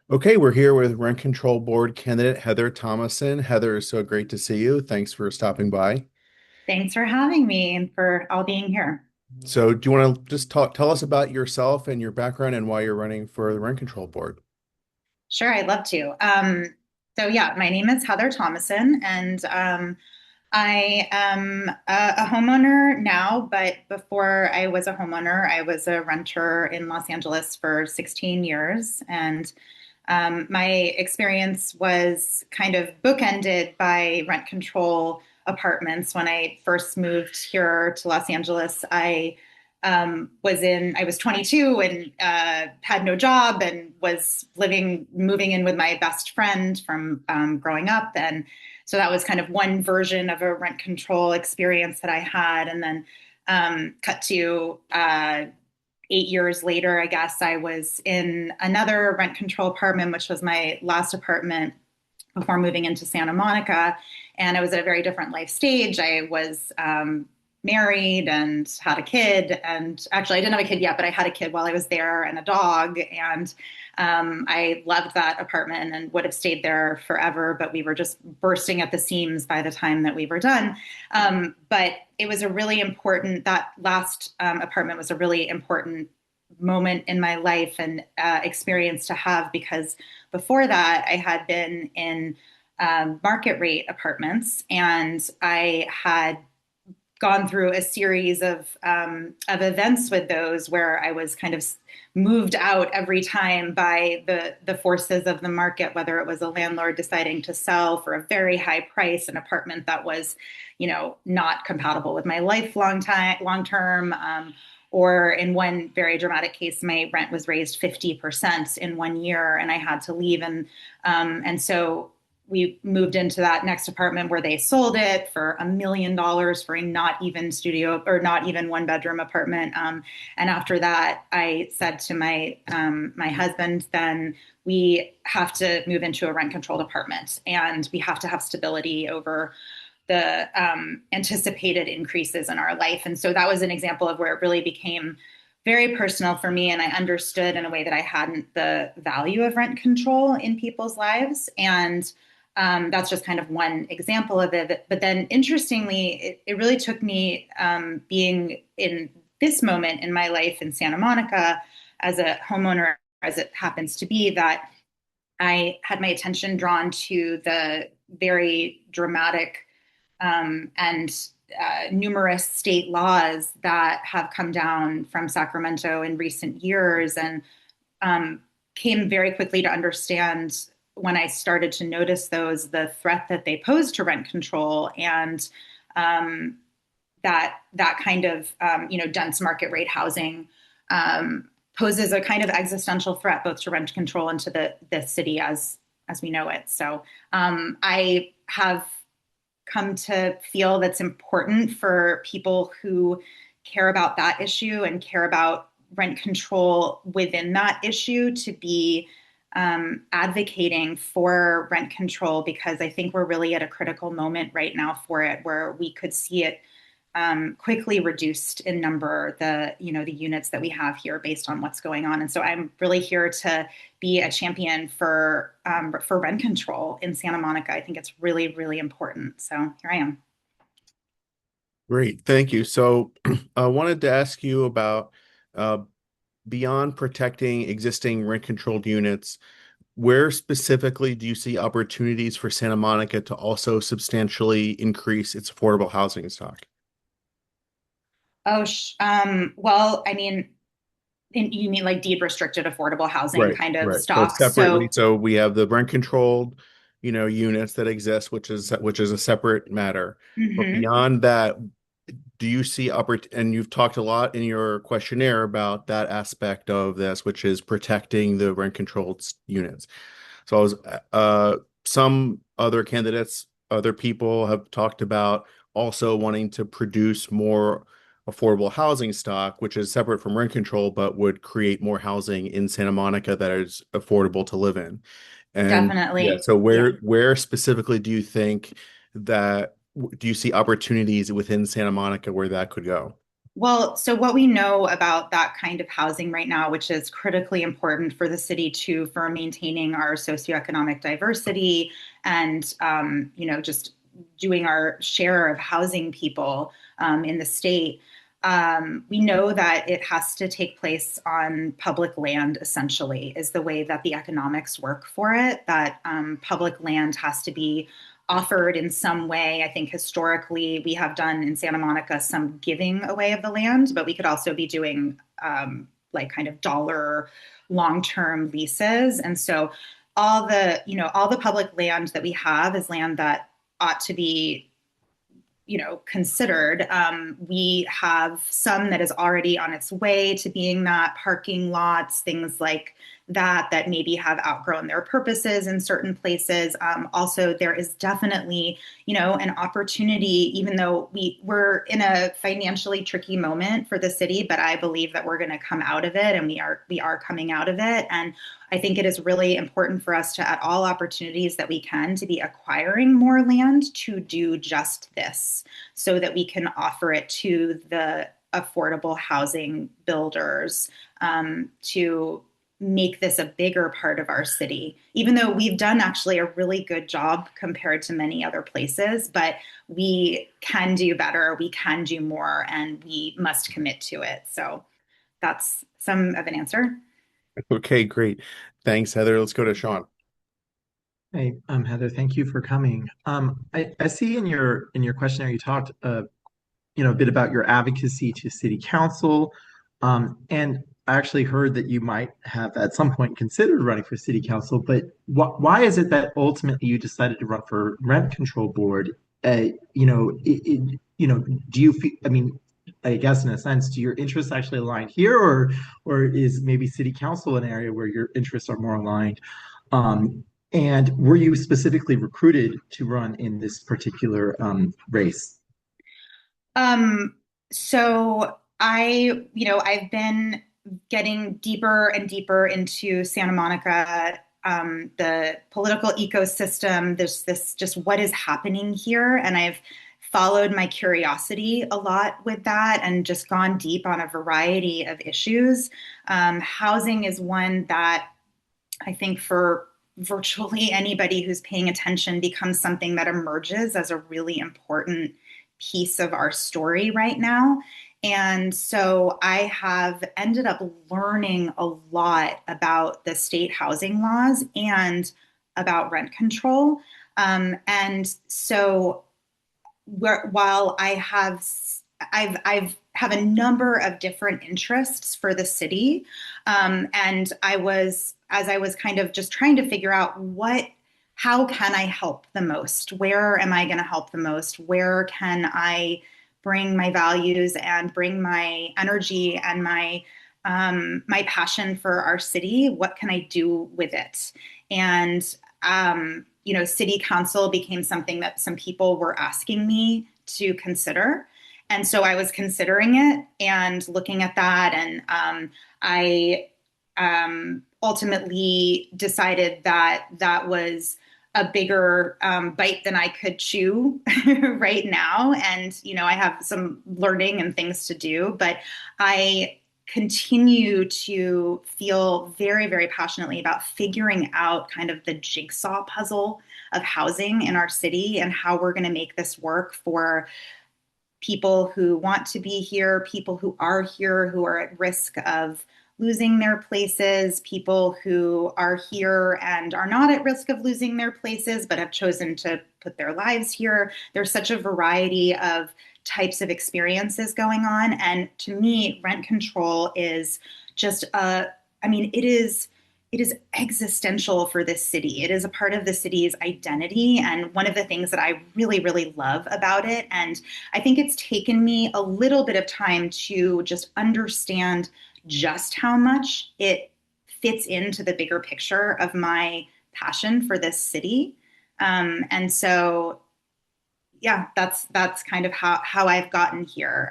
Okay, we're here with Rent Control Board candidate Heather Thomason. Heather, it's so great to see you. Thanks for stopping by. Thanks for having me and for all being here. So, do you want to just tell us about yourself and your background and why you're running for the Rent Control Board? Sure, I'd love to. So my name is Heather Thomason, and I am a homeowner now, but before I was a homeowner, I was a renter in Los Angeles for 16 years. And my experience was kind of bookended by rent control apartments. When I first moved here to Los Angeles, I was 22 and had no job and was moving in with my best friend from growing up. And so that was kind of one version of a rent control experience that I had. And then cut to 8 years later, I guess I was in another rent control apartment, which was my last apartment before moving into Santa Monica. And I was at a very different life stage. I was married and had a kid. And actually, I didn't have a kid yet, but I had a kid while I was there and a dog. And I loved that apartment and would have stayed there forever, but we were just bursting at the seams by the time that we were done. But it was a really important, that last apartment was a really important moment in my life and experience to have because before that, I had been in market rate apartments, and I had gone through a series of events with those where I was kind of moved out every time by the forces of the market, whether it was a landlord deciding to sell for a very high price an apartment that was, not compatible with my long term. Or in one very dramatic case, my rent was raised 50% in 1 year, and I had to leave. And so we moved into that next apartment where they sold it for $1 million for a not even studio or not even one bedroom apartment. And after that, I said to my husband, then we have to move into a rent controlled apartment, and we have to have stability over the anticipated increases in our life. And so that was an example of where it really became very personal for me. And I understood in a way that I hadn't the value of rent control in people's lives. And that's just kind of one example of it. But then interestingly, it really took me being in this moment in my life in Santa Monica as a homeowner, as it happens to be, that I had my attention drawn to the very dramatic and numerous state laws that have come down from Sacramento in recent years, and came very quickly to understand when I started to notice those, the threat that they pose to rent control, and um, that kind of dense market rate housing poses a kind of existential threat both to rent control and to the city as we know it. So I have come to feel that's important for people who care about that issue and care about rent control within that issue to be advocating for rent control, because I think we're really at a critical moment right now for it where we could see it quickly reduced in number, the units that we have here based on what's going on. And so I'm really here to be a champion for rent control in Santa Monica. I think it's really, really important. So here I am. Great, thank you. So, I wanted to ask you about uh, beyond protecting existing rent-controlled units, where specifically do you see opportunities for Santa Monica to also substantially increase its affordable housing stock? Well, I mean, you mean like deed restricted affordable housing Right, kind of right. So stock. separately, So, so we have the rent controlled, units that exist, which is a separate matter. But mhm. beyond that, do you see and you've talked a lot in your questionnaire about that aspect of this, which is protecting the rent controlled units. So I was some other candidates, other people have talked about also wanting to produce more affordable housing stock, which is separate from rent control, but would create more housing in Santa Monica that is affordable to live in. And yeah, Definitely. so Yeah. where specifically do you think that do you see opportunities within Santa Monica where that could go? Well, so what we know about that kind of housing right now, which is critically important for the city too, for maintaining our socioeconomic diversity and, just doing our share of housing people in the state. We know that it has to take place on public land, essentially, is the way that the economics work for it, that public land has to be offered in some way. I think historically we have done in Santa Monica some giving away of the land, but we could also be doing like kind of dollar long-term leases. And so all the public land that we have is land that ought to be considered. We have some that is already on its way to being that, parking lots, things like that maybe have outgrown their purposes in certain places. Also, there is definitely, an opportunity, even though we're in a financially tricky moment for the city, but I believe that we're going to come out of it, and we are coming out of it. And I think it is really important for us to, at all opportunities that we can, to be acquiring more land to do just this, so that we can offer it to the affordable housing builders to make this a bigger part of our city, even though we've done actually a really good job compared to many other places. But we can do better, we can do more, and we must commit to it. So that's some of an answer. Okay, great. Thanks, Heather. Let's go to Sean. Hey, Heather, thank you for coming. I see in your questionnaire you talked a bit about your advocacy to city council. And I actually heard that you might have at some point considered running for city council, but why is it that ultimately you decided to run for rent control board? Do you feel, I mean, I guess in a sense, do your interests actually align here, or is maybe city council an area where your interests are more aligned? And were you specifically recruited to run in this particular race? Um, so I've been getting deeper and deeper into Santa Monica, the political ecosystem. There's this just what is happening here. And I've followed my curiosity a lot with that and just gone deep on a variety of issues. Housing is one that I think for virtually anybody who's paying attention becomes something that emerges as a really important piece of our story right now. And so I have ended up learning a lot about the state housing laws and about rent control. And so while I've have a number of different interests for the city, and as I was kind of just trying to figure out how can I help the most? Where am I going to help the most? Where can I bring my values and bring my energy and my passion for our city? What can I do with it? And city council became something that some people were asking me to consider. And so I was considering it and looking at that. And I ultimately decided that that was a bigger bite than I could chew right now. And, I have some learning and things to do, but I continue to feel very, very passionately about figuring out kind of the jigsaw puzzle of housing in our city and how we're going to make this work for people who want to be here, people who are here, who are at risk of losing their places, people who are here and are not at risk of losing their places, but have chosen to put their lives here. There's such a variety of types of experiences going on. And to me, rent control is just it is existential for this city. It is a part of the city's identity. And one of the things that I really, really love about it, and I think it's taken me a little bit of time to just understand just how much it fits into the bigger picture of my passion for this city. And so, yeah, that's kind of how I've gotten here.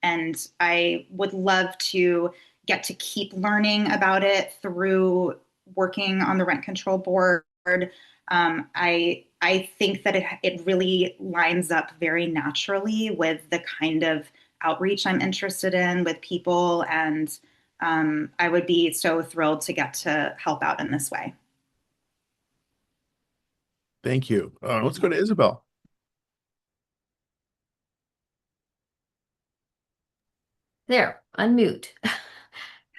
And I would love to get to keep learning about it through working on the rent control board. I think that it really lines up very naturally with the kind of outreach I'm interested in with people. And I would be so thrilled to get to help out in this way. Thank you. Let's go to Isabel. There, unmute. Hi,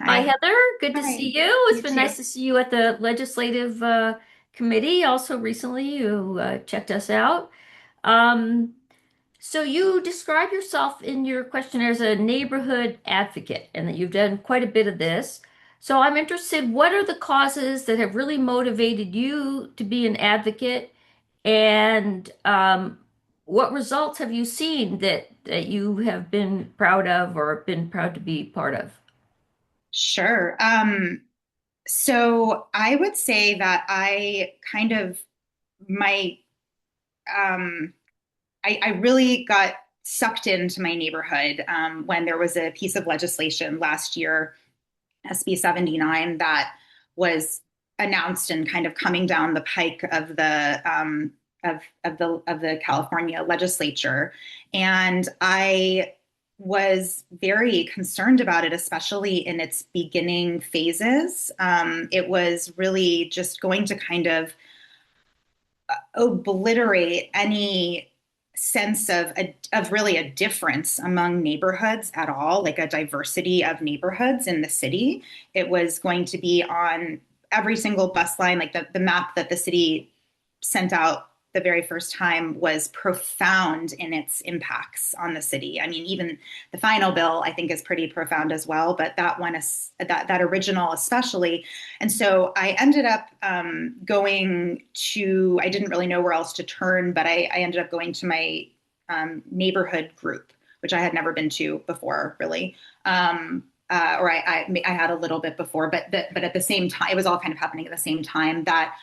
Hi. Heather. Good to Hi. see you. It's You been too. nice to see you at the legislative committee. Also, recently, you checked us out. Um, so, you describe yourself in your questionnaire as a neighborhood advocate, and that you've done quite a bit of this. So, I'm interested, what are the causes that have really motivated you to be an advocate? And what results have you seen that you have been proud of or been proud to be part of? Sure. So I would say that I kind of my um, I really got sucked into my neighborhood when there was a piece of legislation last year, SB 79, that was announced and kind of coming down the pike of the California legislature, and I was very concerned about it, especially in its beginning phases. It was really just going to kind of obliterate any sense of really a difference among neighborhoods at all, like a diversity of neighborhoods in the city. It was going to be on every single bus line, like the map that the city sent out the very first time was profound in its impacts on the city. I mean, even the final bill, I think, is pretty profound as well, but that one is that original especially. And so I ended up going to, I didn't really know where else to turn, but I ended up going to my neighborhood group, which I had never been to before, really. Or I had a little bit before, but at the same time, it was all kind of happening at the same time that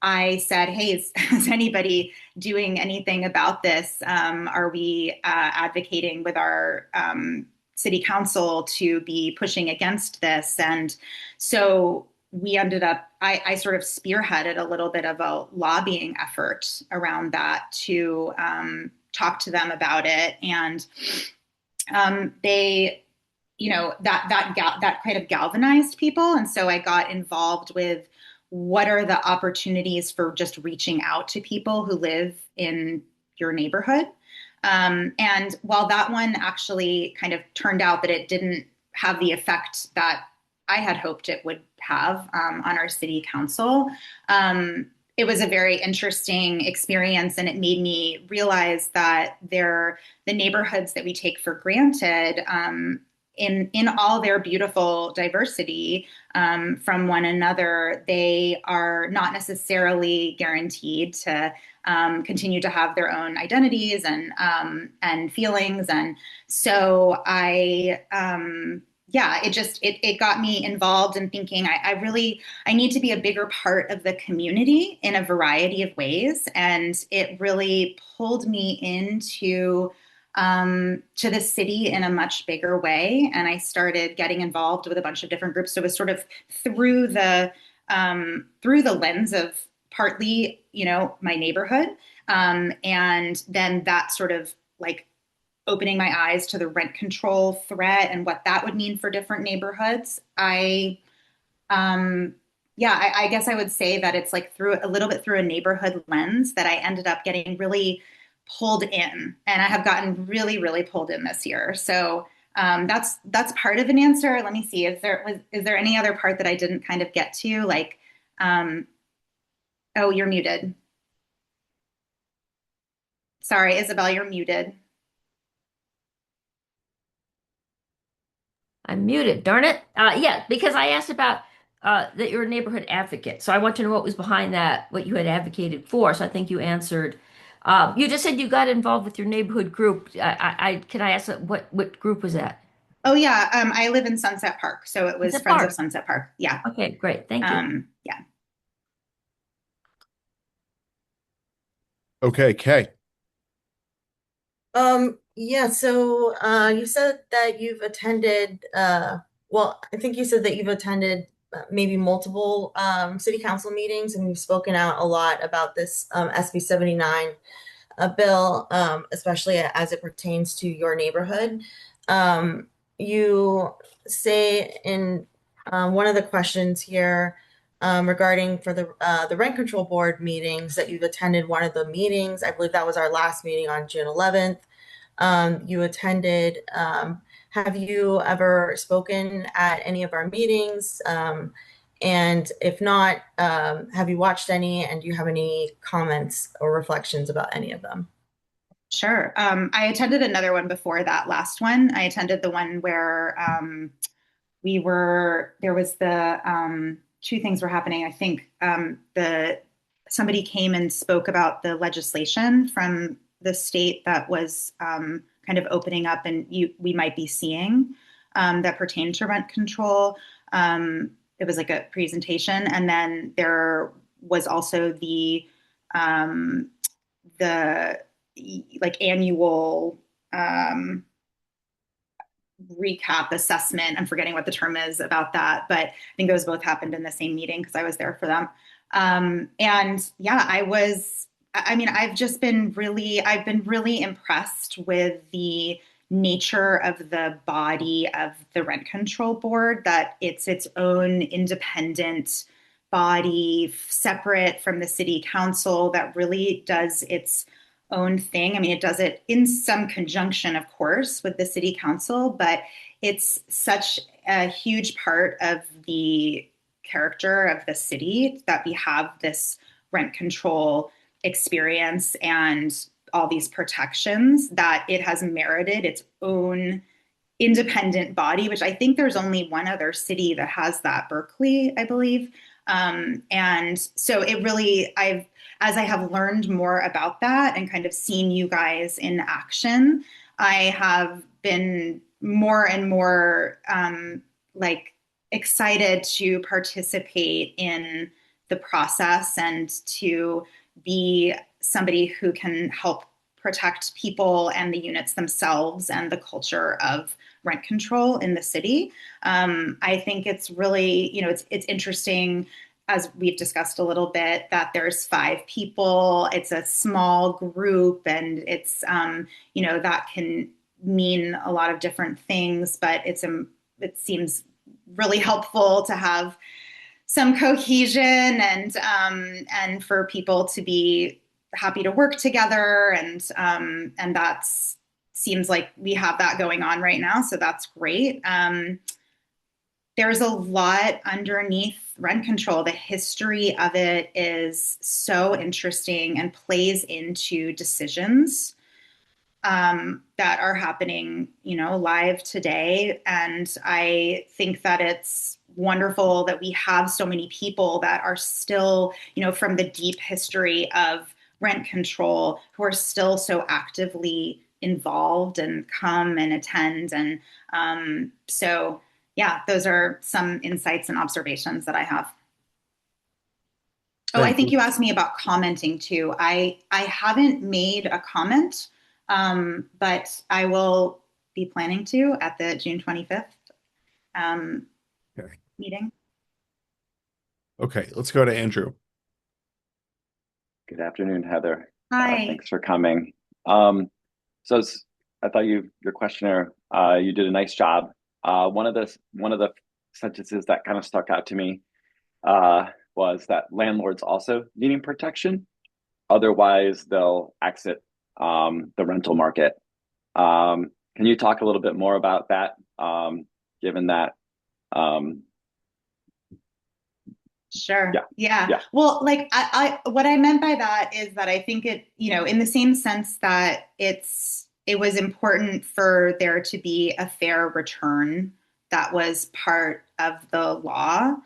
I said, "Hey, is anybody doing anything about this? Are we advocating with our city council to be pushing against this?" And so we ended up, I sort of spearheaded a little bit of a lobbying effort around that to talk to them about it. And they, that kind of galvanized people. And so I got involved with what are the opportunities for just reaching out to people who live in your neighborhood. And while that one actually kind of turned out that it didn't have the effect that I had hoped it would have on our city council, it was a very interesting experience, and it made me realize that the neighborhoods that we take for granted, in all their beautiful diversity from one another, they are not necessarily guaranteed to continue to have their own identities and feelings. And so yeah, it got me involved in thinking I need to be a bigger part of the community in a variety of ways. And it really pulled me into to the city in a much bigger way. And I started getting involved with a bunch of different groups. So it was sort of through the lens of partly, my neighborhood. And then that sort of like opening my eyes to the rent control threat and what that would mean for different neighborhoods. I guess I would say that it's like through a little bit through a neighborhood lens that I ended up getting really pulled in, and I have gotten really, really pulled in this year. So that's part of an answer. Let me see. Is there any other part that I didn't kind of get to? Like, oh, you're muted. Sorry, Isabel, you're muted. I'm muted, darn it. Yeah, because I asked about that you're a neighborhood advocate. So I want to know what was behind that, what you had advocated for. So I think you answered. You just said you got involved with your neighborhood group. Can I ask what group was that? Oh yeah, I live in Sunset Park, so it It's was a Friends of park. Sunset Park. Yeah. Okay, great. Thank you. Yeah. Okay, Kay. Yeah, so you said that you've attended, well, I think you said that you've attended maybe multiple city council meetings and you've spoken out a lot about this SB 79 a bill, especially as it pertains to your neighborhood. You say in one of the questions here regarding for the rent control board meetings that you've attended one of the meetings. I believe that was our last meeting on June 11th. You attended. Have you ever spoken at any of our meetings? And if not, have you watched any and do you have any comments or reflections about any of them? Sure. I attended another one before that last one. I attended the one where there was two things were happening. I think somebody came and spoke about the legislation from the state that was kind of opening up and we might be seeing that pertained to rent control. It was like a presentation. And then there was also the like annual recap assessment. I'm forgetting what the term is about that, but I think those both happened in the same meeting because I was there for them. And yeah, I mean, I've been really impressed with the nature of the body of the rent control board, that it's its own independent body, separate from the city council, that really does its own thing. I mean, it does it in some conjunction, of course, with the city council, but it's such a huge part of the character of the city that we have this rent control experience and all these protections, that it has merited its own independent body, which I think there's only one other city that has that, Berkeley, I believe. And so it really, as I have learned more about that and kind of seen you guys in action, I have been more and more like excited to participate in the process and to be somebody who can help protect people and the units themselves and the culture of rent control in the city. I think it's really, it's interesting, as we've discussed a little bit, that there's 5 people. It's a small group, and it's, that can mean a lot of different things, but it seems really helpful to have some cohesion and for people to be happy to work together, and that's seems like we have that going on right now, so that's great. There's a lot underneath rent control. The history of it is so interesting and plays into decisions that are happening, live today. And I think that it's wonderful that we have so many people that are still, from the deep history of rent control, who are still so actively involved and come and attend. And so, yeah, those are some insights and observations that I have. Oh, I Thank think you. you asked me about commenting too. I haven't made a comment, but I will be planning to at the June 25th Okay. meeting. Okay, let's go to Andrew. Good afternoon, Heather. Hi. Thanks for coming. So I thought your questionnaire, you did a nice job. One of the sentences that kind of stuck out to me was that landlords also needing protection, otherwise they'll exit the rental market. Can you talk a little bit more about that, given that? Sure. Yeah. Well, like what I meant by that is that I think it, in the same sense that it was important for there to be a fair return that was part of the law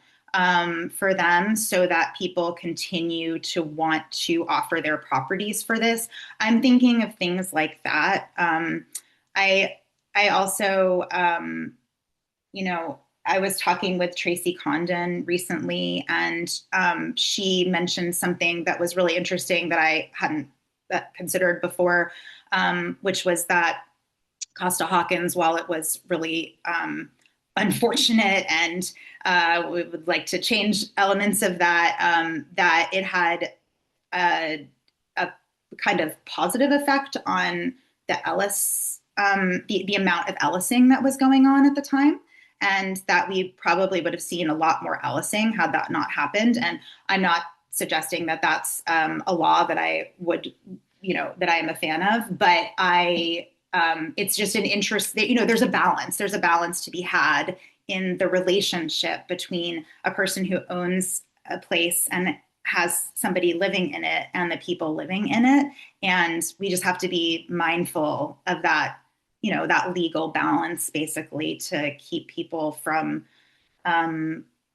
for them, so that people continue to want to offer their properties for this. I'm thinking of things like that. I also, I was talking with Tracy Condon recently, and she mentioned something that was really interesting that I hadn't considered before, which was that Costa Hawkins, while it was really unfortunate, and we would like to change elements of that, that it had a kind of positive effect on the Ellis, the amount of Ellising that was going on at the time. And that we probably would have seen a lot more Ellising had that not happened. And I'm not suggesting that that's a law that I would, that I am a fan of, but it's just an interest that, there's a balance. There's a balance to be had in the relationship between a person who owns a place and has somebody living in it and the people living in it. And we just have to be mindful of that, that legal balance, basically, to keep people from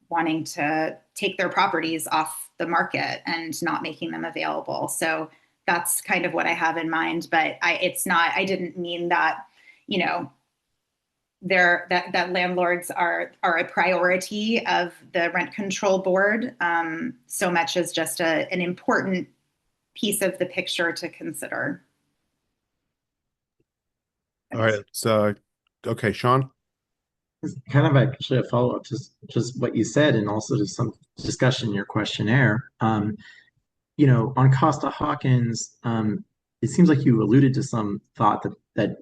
wanting to take their properties off the market and not making them available. So that's kind of what I have in mind. But I didn't mean that, that landlords are a priority of the rent control board, so much as just an important piece of the picture to consider. All right. So, okay, Sean. It's kind of actually a follow-up to just what you said, and also to some discussion in your questionnaire. On Costa-Hawkins, it seems like you alluded to some thought that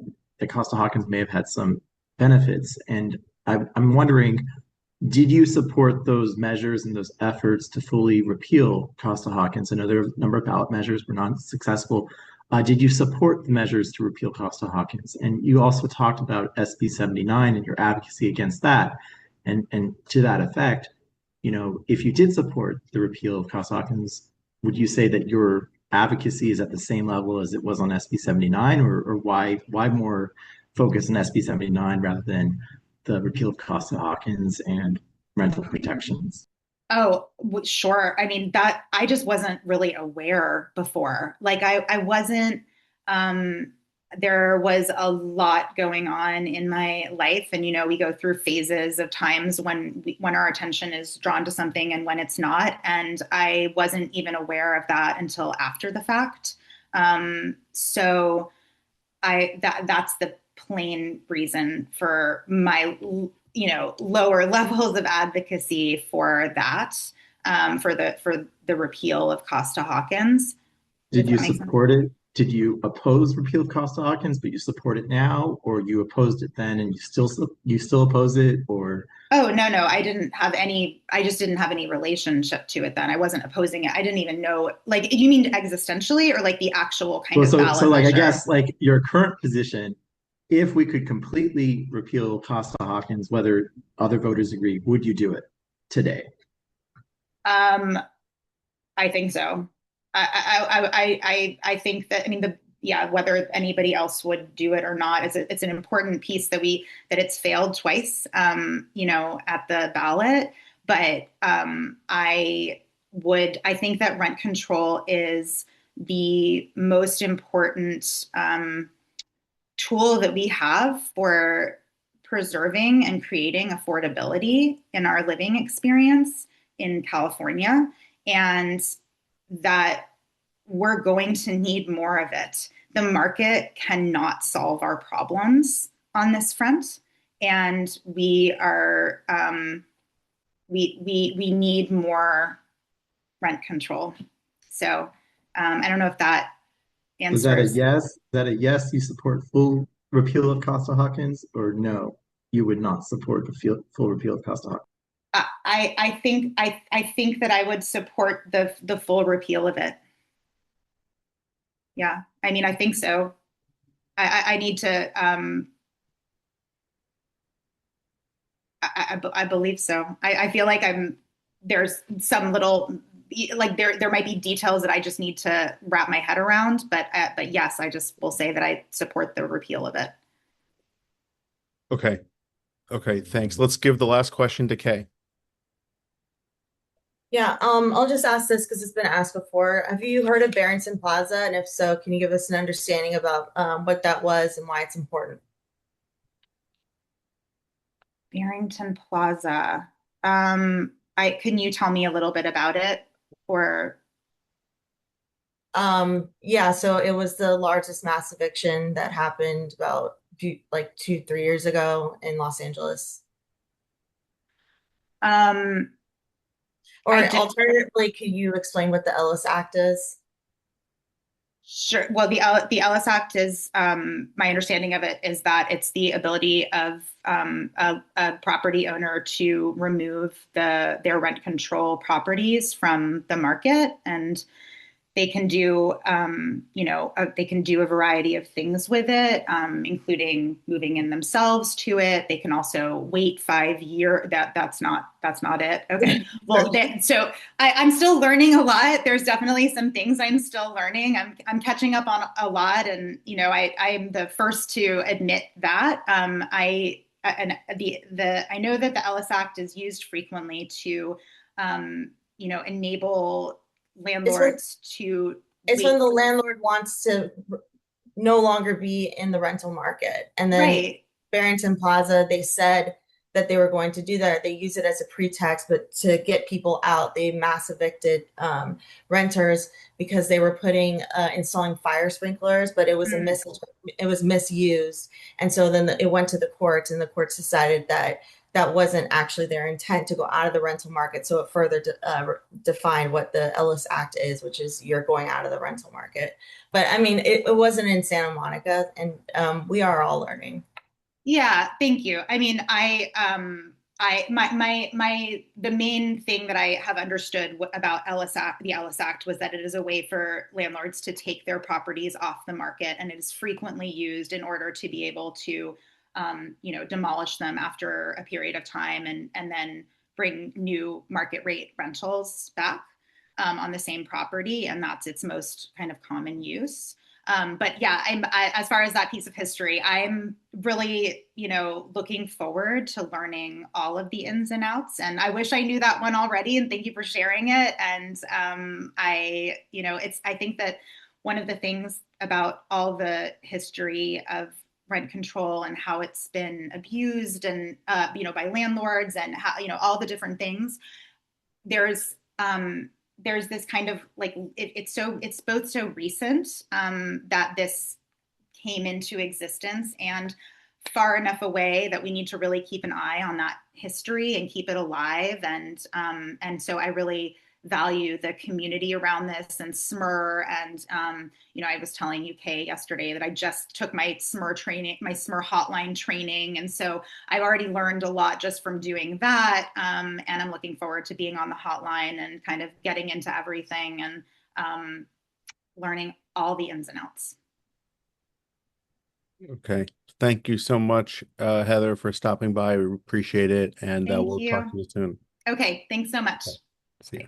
Costa-Hawkins may have had some benefits, and I'm wondering, did you support those measures and those efforts to fully repeal Costa-Hawkins? I know there are a number of ballot measures were not successful. Did you support the measures to repeal Costa-Hawkins? And you also talked about SB 79 and your advocacy against that. And to that effect, if you did support the repeal of Costa-Hawkins, would you say that your advocacy is at the same level as it was on SB 79, or why more focus on SB 79 rather than the repeal of Costa-Hawkins and rental protections? Oh, sure. I mean, that I just wasn't really aware before. Like I wasn't, there was a lot going on in my life. And, we go through phases of times when our attention is drawn to something and when it's not. And I wasn't even aware of that until after the fact. So that's the plain reason for my lower levels of advocacy for that, for the repeal of Costa-Hawkins. Did you support it? Did you oppose repeal of Costa-Hawkins, but you support it now, or you opposed it then and you still oppose it, or? Oh, no, I just didn't have any relationship to it then. I wasn't opposing it. I didn't even know, like, you mean existentially or like the actual kind of ballot so like, measure? I guess like your current position, if we could completely repeal Costa-Hawkins, whether other voters agree, would you do it today? I think so. I think that, I mean, whether anybody else would do it or not, it's an important piece that it's failed twice, at the ballot. But I think that rent control is the most important tool that we have for preserving and creating affordability in our living experience in California, and that we're going to need more of it. The market cannot solve our problems on this front, and we are we need more rent control. So I don't know if that answers. Is that a yes? Is that a yes? You support full repeal of Costa-Hawkins, or no? You would not support the full repeal of Costa-Hawkins. I think that I would support the full repeal of it. Yeah, I mean, I think so. I need to. I believe so. I feel like there's some little, like there might be details that I just need to wrap my head around, but yes, I just will say that I support the repeal of it. Okay, thanks. Let's give the last question to Kay. Yeah, I'll just ask this because it's been asked before. Have you heard of Barrington Plaza? And if so, can you give us an understanding about what that was and why it's important? Barrington Plaza. Can you tell me a little bit about it? Or Yeah, so it was the largest mass eviction that happened about 3 years ago in Los Angeles. Or alternatively, could you explain what the Ellis Act is? Sure. Well, the Ellis Act is, my understanding of it is that it's the ability of a property owner to remove their rent control properties from the market, and they can do, they can do a variety of things with it, including moving in themselves to it. They can also wait 5 years. That's not it. Okay. Well, so I'm still learning a lot. There's definitely some things I'm still learning. I'm catching up on a lot, and I'm the first to admit that. I know that the Ellis Act is used frequently to, enable It's when landlords to it's when wait. the landlord wants to no longer be in the rental market. And then Right. Barrington Plaza, they said that they were going to do that. They use it as a pretext, but to get people out, they mass evicted renters because they were installing fire sprinklers, but it was misused. And so then it went to the courts, and the courts decided that that wasn't actually their intent to go out of the rental market. So it further defined what the Ellis Act is, which is you're going out of the rental market. But I mean, it wasn't in Santa Monica, and we are all learning. Yeah, thank you. I mean, the main thing that I have understood about the Ellis Act was that it is a way for landlords to take their properties off the market, and it is frequently used in order to be able to, demolish them after a period of time, and then bring new market rate rentals back, on the same property, and that's its most kind of common use. But yeah, as far as that piece of history, I'm really, looking forward to learning all of the ins and outs. And I wish I knew that one already. And thank you for sharing it. And I think that one of the things about all the history of rent control and how it's been abused and, by landlords, and how, all the different things, there's there's this kind of like it's both so recent, that this came into existence, and far enough away that we need to really keep an eye on that history and keep it alive. And so I really value the community around this, and SMER. And I was telling UK yesterday that I just took my SMER training, my SMER hotline training, and so I've already learned a lot just from doing that. And I'm looking forward to being on the hotline and kind of getting into everything, and learning all the ins and outs. Okay. Thank you so much, Heather, for stopping by. We appreciate it, and Thank we'll talk you. to you soon. Okay, thanks so much. Okay. See ya.